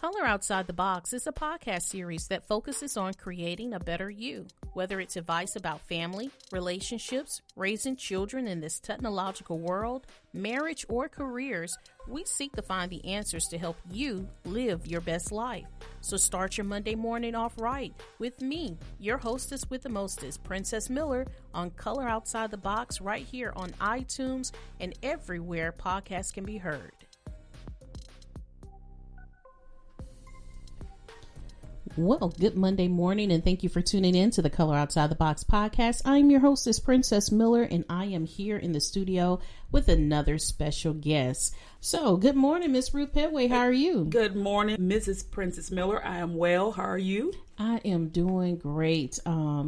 Color Outside the Box is a podcast series that focuses on creating a better you. Whether it's advice about family, relationships, raising children in this technological world, marriage, or careers, we seek to find the answers to help you live your best life. So start your Monday morning off right with me, your hostess with the mostest, Princess Miller, on Color Outside the Box right here on iTunes and everywhere podcasts can be heard. Well, good Monday morning, and thank you for tuning in to the Color Outside the Box podcast. I'm your hostess, Princess Miller, and I am here in the studio with another special guest. So, good morning, Miss Ruth Pettway. How are you? Good morning, Mrs. Princess Miller. I am well. How are you? I am doing great.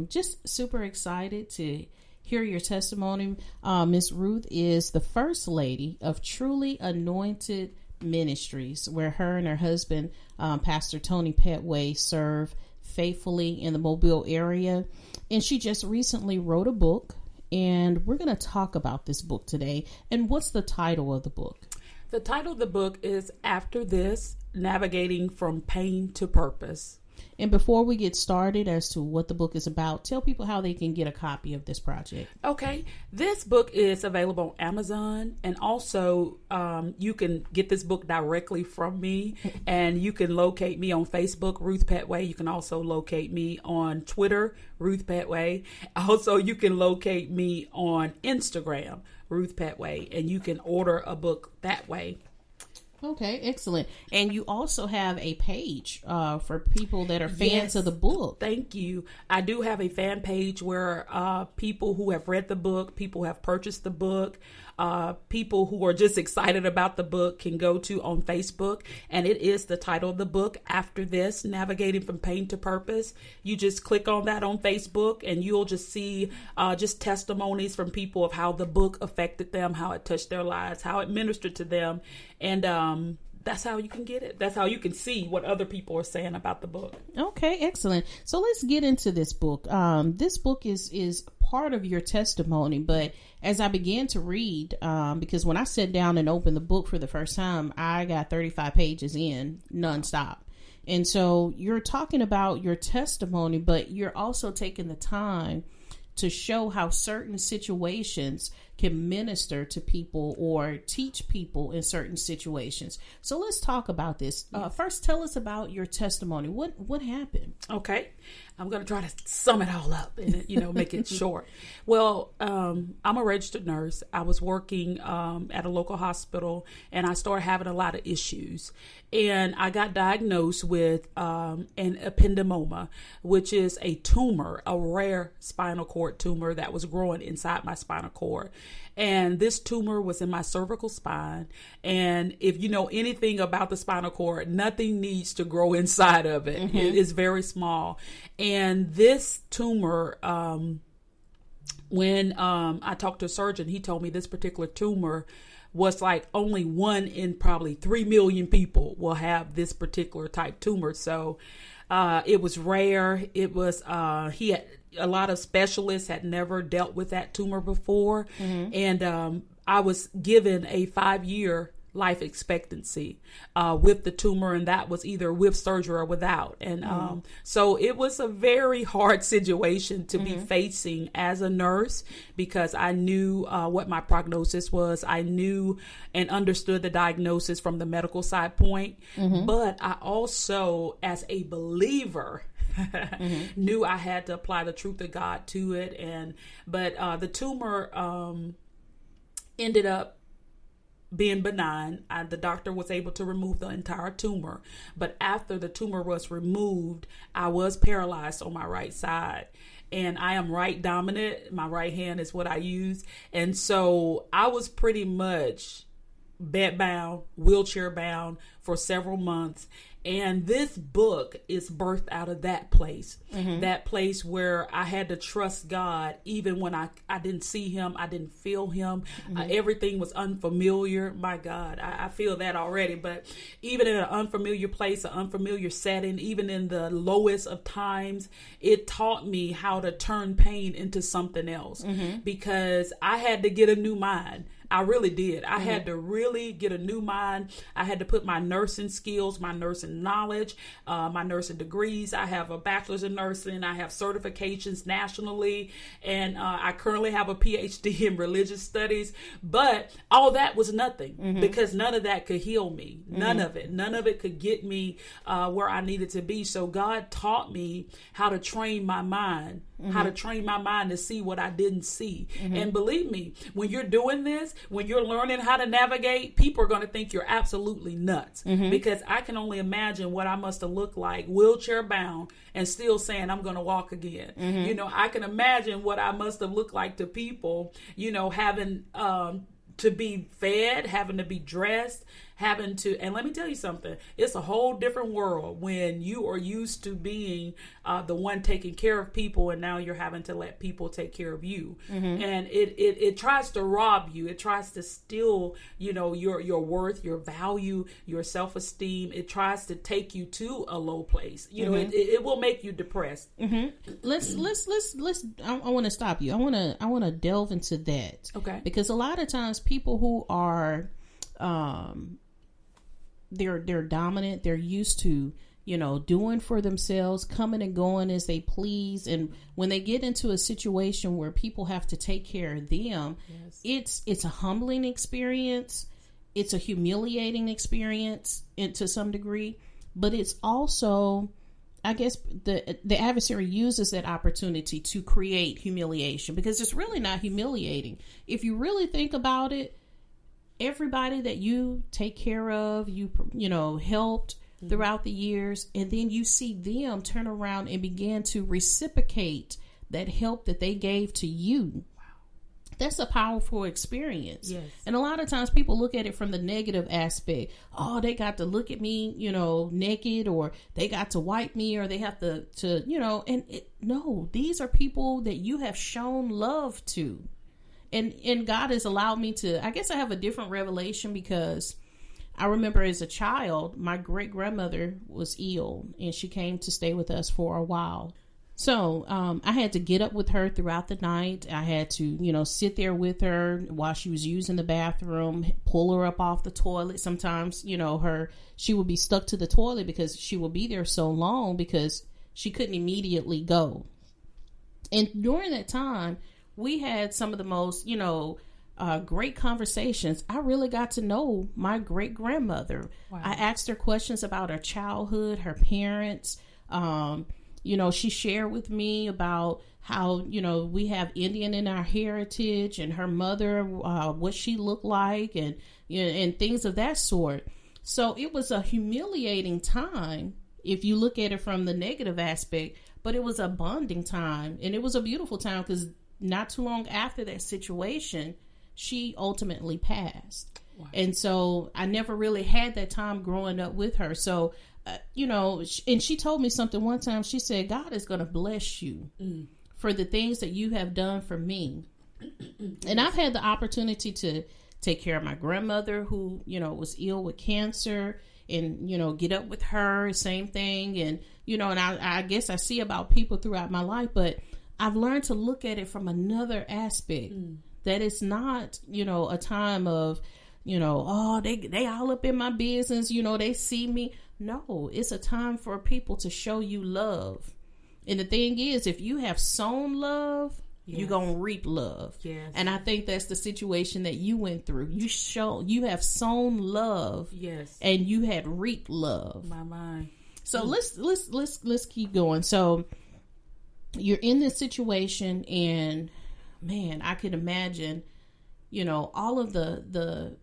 Just super excited to hear your testimony. Miss Ruth is the first lady of Truly Anointed Ministries, where her and her husband, Pastor Tony Pettway, serve faithfully in the Mobile area. And she just recently wrote a book, and we're going to talk about this book today. And what's the title of the book? The title of the book is After This, Navigating from Pain to Purpose. And before we get started as to what the book is about, tell people how they can get a copy of this project. Okay. This book is available on Amazon, and also you can get this book directly from me, and you can locate me on Facebook, Ruth Pettway. You can also locate me on Twitter, Ruth Pettway. Also, you can locate me on Instagram, Ruth Pettway, and you can order a book that way. Okay, excellent. And you also have a page for people that are fans of the book. Thank you. I do have a fan page where people who have read the book, people who have purchased the book, people who are just excited about the book can go to on Facebook. And it is the title of the book, After This, Navigating from Pain to Purpose. You just click on that on Facebook and you'll just see just testimonies from people of how the book affected them, how it touched their lives, how it ministered to them. And that's how you can get it. That's how you can see what other people are saying about the book. Okay, excellent. So let's get into this book. This book is part of your testimony, but as I began to read, because when I sat down and opened the book for the first time, I got 35 pages in nonstop. And so you're talking about your testimony, but you're also taking the time to show how certain situations can minister to people or teach people in certain situations. So let's talk about this. First, tell us about your testimony. What happened? Okay. I'm going to try to sum it all up and, make it short. Well, I'm a registered nurse. I was working at a local hospital, and I started having a lot of issues. And I got diagnosed with an ependymoma, which is a tumor, a rare spinal cord tumor that was growing inside my spinal cord. And this tumor was in my cervical spine. And if you know anything about the spinal cord, nothing needs to grow inside of it. Mm-hmm. It is very small. And this tumor, when I talked to a surgeon, he told me this particular tumor was like only 1 in probably 3 million people will have this particular type tumor. So it was rare. It was a lot of specialists had never dealt with that tumor before. Mm-hmm. And I was given a 5-year life expectancy with the tumor, and that was either with surgery or without. And so it was a very hard situation to be facing as a nurse, because I knew what my prognosis was. I knew and understood the diagnosis from the medical side point, but I also, as a believer, knew I had to apply the truth of God to it. But the tumor ended up being benign. The doctor was able to remove the entire tumor. But after the tumor was removed, I was paralyzed on my right side. And I am right dominant. My right hand is what I use. And so I was pretty much bed bound, wheelchair bound for several months. And this book is birthed out of that place, that place where I had to trust God, even when I didn't see him, I didn't feel him. Everything was unfamiliar. My God, I feel that already. But even in an unfamiliar place, an unfamiliar setting, even in the lowest of times, it taught me how to turn pain into something else, because I had to get a new mind. I really did. I had to really get a new mind. I had to put my nursing skills, my nursing knowledge, my nursing degrees. I have a bachelor's in nursing. I have certifications nationally. And I currently have a PhD in religious studies. But all that was nothing because none of that could heal me. None of it. None of it could get me where I needed to be. So God taught me how to train my mind, how to train my mind to see what I didn't see. And believe me, when you're doing this, when you're learning how to navigate, people are going to think you're absolutely nuts because I can only imagine what I must have looked like wheelchair bound and still saying I'm going to walk again. You know, I can imagine what I must have looked like to people, you know, having to be fed, having to be dressed, having to, and let me tell you something, it's a whole different world when you are used to being the one taking care of people, and now you're having to let people take care of you. And it tries to rob you. It tries to steal, you know, your worth, your value, your self-esteem. It tries to take you to a low place. You know, it will make you depressed. Let's I want to stop you. I want to delve into that. Okay. Because a lot of times people who are they're dominant, they're used to, you know, doing for themselves, coming and going as they please, and when they get into a situation where people have to take care of them, it's a humbling experience, it's a humiliating experience to some degree, but it's also, I guess, the adversary uses that opportunity to create humiliation, because it's really not humiliating. If you really think about it, everybody that you take care of, you know, helped throughout the years, and then you see them turn around and begin to reciprocate that help that they gave to you. Wow. That's a powerful experience. Yes. And a lot of times people look at it from the negative aspect. Oh, they got to look at me, you know, naked, or they got to wipe me, or they have to you know, and no, these are people that you have shown love to. And God has allowed me to, I guess I have a different revelation, because I remember as a child, my great grandmother was ill and she came to stay with us for a while. So I had to get up with her throughout the night. I had to, you know, sit there with her while she was using the bathroom, pull her up off the toilet. Sometimes, you know, she would be stuck to the toilet because she would be there so long because she couldn't immediately go. And during that time, we had some of the most, you know, great conversations. I really got to know my great grandmother. Wow. I asked her questions about her childhood, her parents. You know, she shared with me about how, you know, we have Indian in our heritage, and her mother, what she looked like, and, you know, and things of that sort. So it was a humiliating time if you look at it from the negative aspect, but it was a bonding time, and it was a beautiful time, because not too long after that situation, she ultimately passed. Wow. And so I never really had that time growing up with her. So, you know, and she told me something one time. She said, God is going to bless you for the things that you have done for me. And I've had the opportunity to take care of my grandmother, who, you know, was ill with cancer, and, you know, get up with her, same thing. And, you know, and I guess I see about people throughout my life, but I've learned to look at it from another aspect, that it's not, you know, a time of, you know, oh, they all up in my business, you know, they see me. No, it's a time for people to show you love. And the thing is, if you have sown love, you're going to reap love. Yes. And I think that's the situation that you went through. You have sown love. Yes. And you had reaped love. My mind. So let's keep going. So you're in this situation, and man, I could imagine, you know, all of the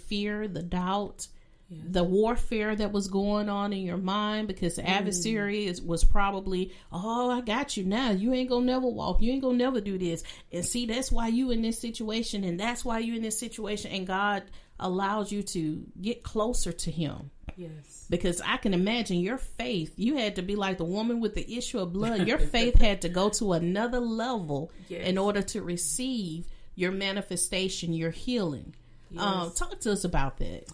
fear, the doubt, the warfare that was going on in your mind, because the adversary was probably, oh, I got you now. You ain't gonna never walk. You ain't gonna never do this. And see, that's why you in this situation, and that's why you in this situation. And God allows you to get closer to him. Yes. Because I can imagine your faith, you had to be like the woman with the issue of blood. Your faith had to go to another level in order to receive your manifestation, your healing. Yes. Talk to us about that.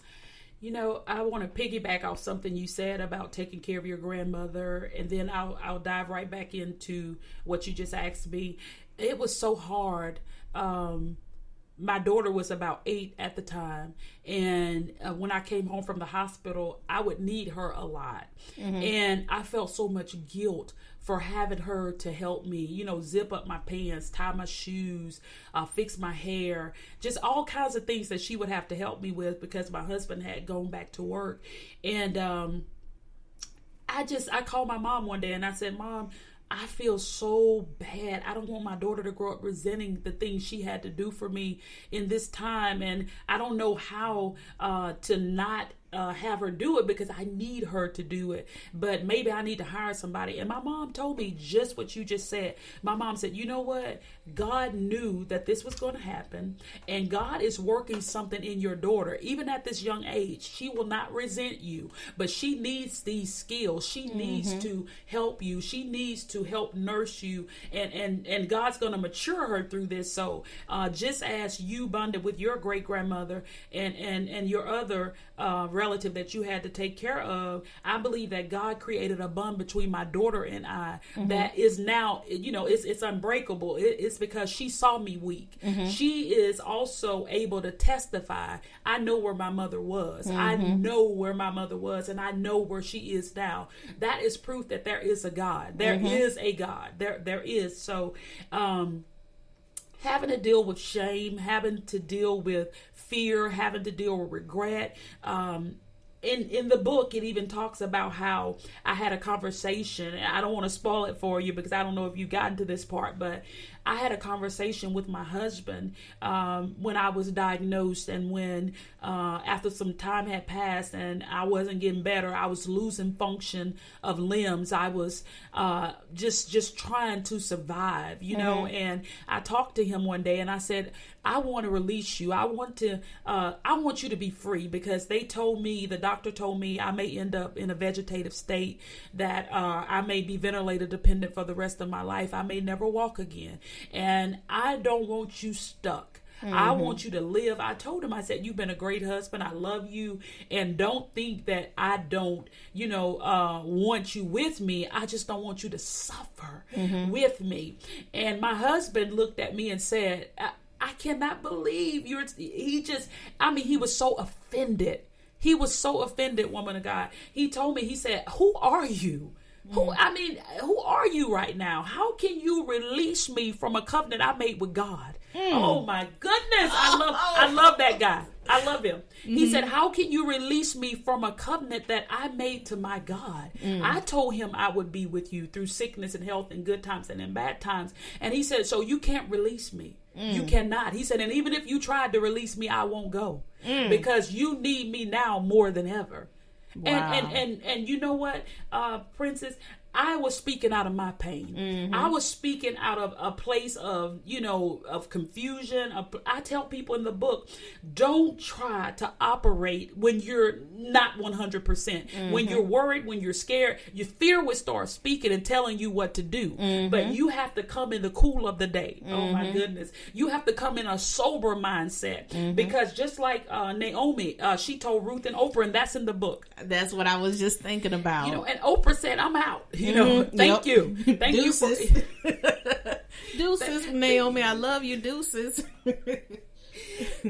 You know, I want to piggyback off something you said about taking care of your grandmother, and then I'll dive right back into what you just asked me. It was so hard my daughter was about 8 at the time. And when I came home from the hospital, I would need her a lot. And I felt so much guilt for having her to help me, you know, zip up my pants, tie my shoes, fix my hair, just all kinds of things that she would have to help me with because my husband had gone back to work. And I called my mom one day and I said, Mom, I feel so bad. I don't want my daughter to grow up resenting the things she had to do for me in this time. And I don't know how to not have her do it because I need her to do it. But maybe I need to hire somebody. And my mom told me just what you just said. My mom said, you know what? God knew that this was going to happen. And God is working something in your daughter. Even at this young age, she will not resent you. But she needs these skills. She needs to help you. She needs to help nurse you. And God's going to mature her through this. So just as you bonded with your great-grandmother and your other relative that you had to take care of, I believe that God created a bond between my daughter and I that is now, you know, it's unbreakable. It's because she saw me weak. She is also able to testify. I know where my mother was. I know where my mother was, and I know where she is now. That is proof that there is a God. There is a God. There is. So, having to deal with shame, having to deal with fear, having to deal with regret. In the book, it even talks about how I had a conversation. I don't want to spoil it for you because I don't know if you've gotten to this part, but I had a conversation with my husband when I was diagnosed, and when after some time had passed and I wasn't getting better, I was losing function of limbs. I was just trying to survive, you know. And I talked to him one day and I said, I want to release you. I want you to be free, because the doctor told me I may end up in a vegetative state, that I may be ventilator dependent for the rest of my life. I may never walk again. And I don't want you stuck. I want you to live. I told him, I said, you've been a great husband. I love you. And don't think that I don't, want you with me. I just don't want you to suffer with me. And my husband looked at me and said, I cannot believe he was so offended. He was so offended, woman of God. He told me, he said, who are you? Who are you right now? How can you release me from a covenant I made with God? Oh my goodness. I love that guy. I love him. He said, how can you release me from a covenant that I made to my God? I told him I would be with you through sickness and health and good times and in bad times. And he said, so you can't release me. You cannot. He said, and even if you tried to release me, I won't go, because you need me now more than ever. Wow. And you know what, Princess, I was speaking out of my pain. I was speaking out of a place of, of confusion. I tell people in the book, don't try to operate when you're not 100%. When you're worried, when you're scared, your fear will start speaking and telling you what to do. But you have to come in the cool of the day. Oh my goodness. You have to come in a sober mindset, because just like Naomi, she told Ruth and Oprah, and that's in the book. That's what I was just thinking about. And Oprah said, I'm out. Thank you. Thank deuces. You for deuces, Naomi. I love you, deuces.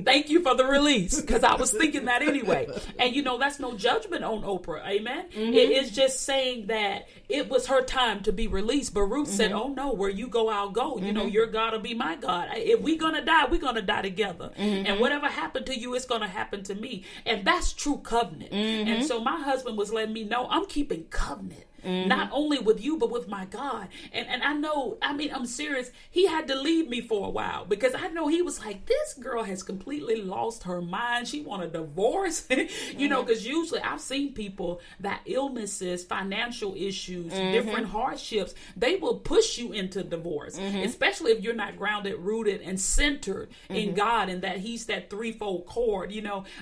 Thank you for the release, because I was thinking that anyway. And that's no judgment on Oprah. Amen. It is just saying that it was her time to be released. But Ruth said, oh no, where you go, I'll go. Your God will be my God. If we're going to die, we're going to die together. And whatever happened to you, it's going to happen to me. And that's true covenant. And so my husband was letting me know, I'm keeping covenant. Not only with you, but with my God. And I know, I'm serious. He had to leave me for a while, because I know he was like, this girl has completely lost her mind. She want a divorce, because usually I've seen people that illnesses, financial issues, different hardships, they will push you into divorce, especially if you're not grounded, rooted, and centered in God, and that he's that threefold cord.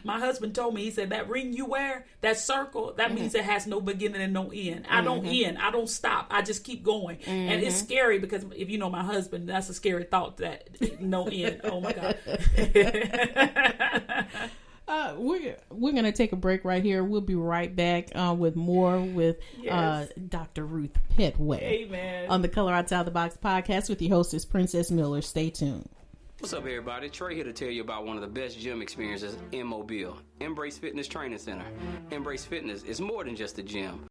My husband told me, he said, that ring you wear, that circle, that means it has no beginning and no end. I don't end. I don't stop. I just keep going. And it's scary, because if you know my husband, that's a scary thought, that no end. Oh my God. We're going to take a break right here. We'll be right back with more with Dr. Ruth Pettway. Amen. On the Color Outside the Box podcast with your hostess, Princess Miller. Stay tuned. What's up, everybody? Trey here to tell you about one of the best gym experiences in Mobile, Embrace Fitness Training Center. Embrace Fitness is more than just a gym.